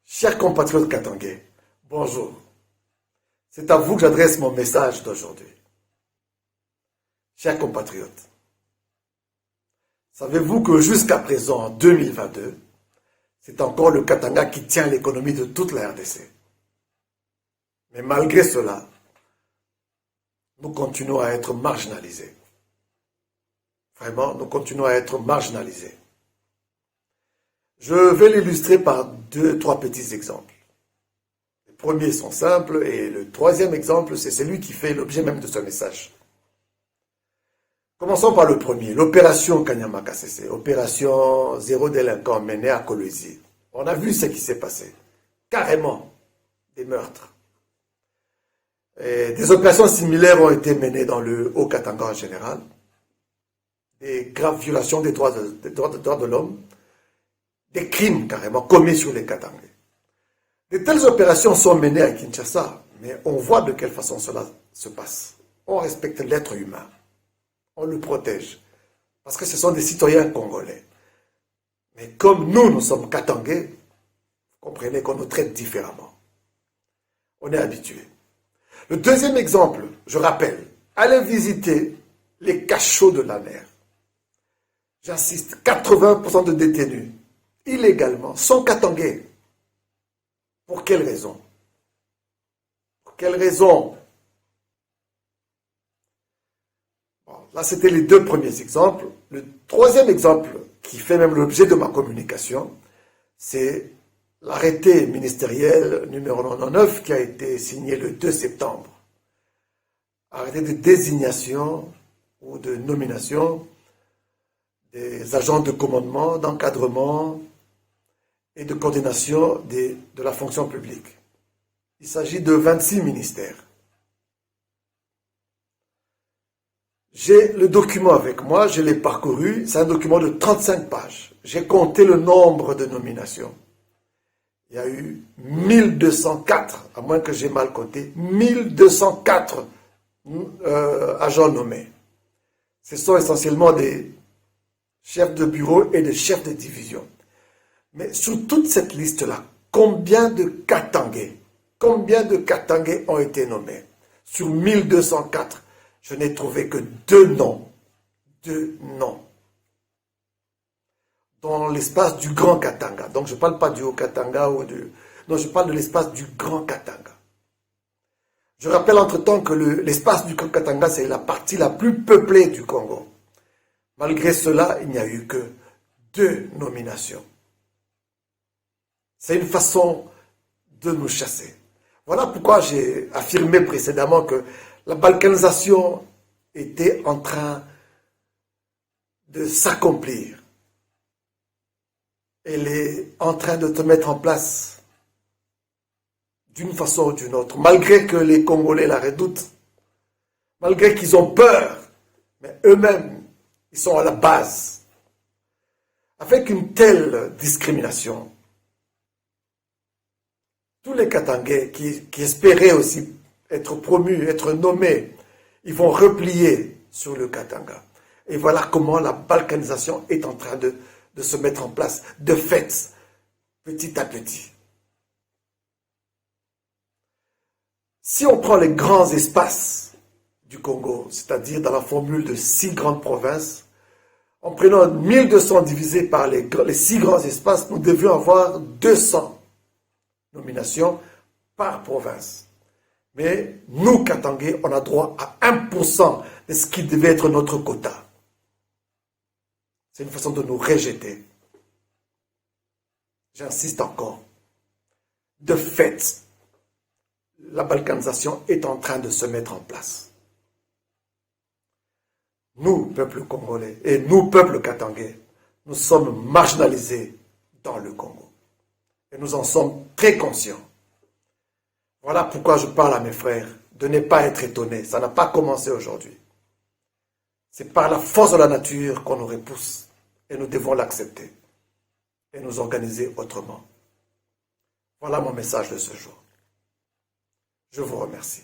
Chers compatriotes katangais, bonjour. C'est à vous que j'adresse mon message d'aujourd'hui. Chers compatriotes, savez-vous que jusqu'à présent, en 2022, c'est encore le Katanga qui tient l'économie de toute la RDC. Mais malgré cela, nous continuons à être marginalisés. Vraiment, nous continuons à être marginalisés. Je vais l'illustrer par 2-3 petits exemples. Les premiers sont simples et le troisième exemple, c'est celui qui fait l'objet même de ce message. Commençons par le premier, l'opération Kanyama-Kasese, opération zéro délinquant menée à Kolwezi. On a vu ce qui s'est passé. Carrément, des meurtres. Et des opérations similaires ont été menées dans le Haut-Katanga en général. Des graves violations des droits de l'homme. Des crimes carrément commis sur les Katangais. De telles opérations sont menées à Kinshasa, mais on voit de quelle façon cela se passe. On respecte l'être humain. On le protège. Parce que ce sont des citoyens congolais. Mais comme nous sommes Katangais, vous comprenez qu'on nous traite différemment. On est habitué. Le deuxième exemple, je rappelle, allez visiter les cachots de la mer. J'insiste, 80% de détenus, illégalement, sont Katangais. Pour quelle raison? Pour quelle raison? Bon, là, c'était les deux premiers exemples. Le troisième exemple, qui fait même l'objet de ma communication, c'est l'arrêté ministériel numéro 99 qui a été signé le 2 septembre. Arrêté de désignation ou de nomination des agents de commandement, d'encadrement et de coordination de la fonction publique. Il s'agit de 26 ministères. J'ai le document avec moi, je l'ai parcouru, c'est un document de 35 pages. J'ai compté le nombre de nominations. Il y a eu 1204, à moins que j'ai mal compté, 1204 agents nommés. Ce sont essentiellement des chefs de bureau et des chefs de division. Mais sur toute cette liste-là, combien de Katangais ont été nommés? Sur 1204, je n'ai trouvé que 2 noms. 2 noms. Dans l'espace du Grand Katanga. Donc je ne parle pas du Haut-Katanga ou du... Non, je parle de l'espace du Grand Katanga. Je rappelle entre-temps que l'espace du Grand Katanga, c'est la partie la plus peuplée du Congo. Malgré cela, il n'y a eu que 2 nominations. C'est une façon de nous chasser. Voilà pourquoi j'ai affirmé précédemment que la balkanisation était en train de s'accomplir. Elle est en train de se mettre en place d'une façon ou d'une autre, malgré que les Congolais la redoutent, malgré qu'ils ont peur, mais eux-mêmes, ils sont à la base. Avec une telle discrimination, tous les Katangais qui espéraient aussi être promus, être nommés, ils vont replier sur le Katanga. Et voilà comment la balkanisation est en train de se mettre en place, de fait, petit à petit. Si on prend les grands espaces du Congo, c'est-à-dire dans la formule de 6 grandes provinces, en prenant 1200 divisé par les 6 grands espaces, nous devions avoir 200 nominations par province. Mais nous, Katangais, on a droit à 1% de ce qui devait être notre quota. C'est une façon de nous rejeter. J'insiste encore. De fait, la balkanisation est en train de se mettre en place. Nous, peuple congolais, et nous, peuple katangais, nous sommes marginalisés dans le Congo. Et nous en sommes très conscients. Voilà pourquoi je parle à mes frères de ne pas être étonnés. Ça n'a pas commencé aujourd'hui. C'est par la force de la nature qu'on nous repousse. Et nous devons l'accepter. Et nous organiser autrement. Voilà mon message de ce jour. Je vous remercie.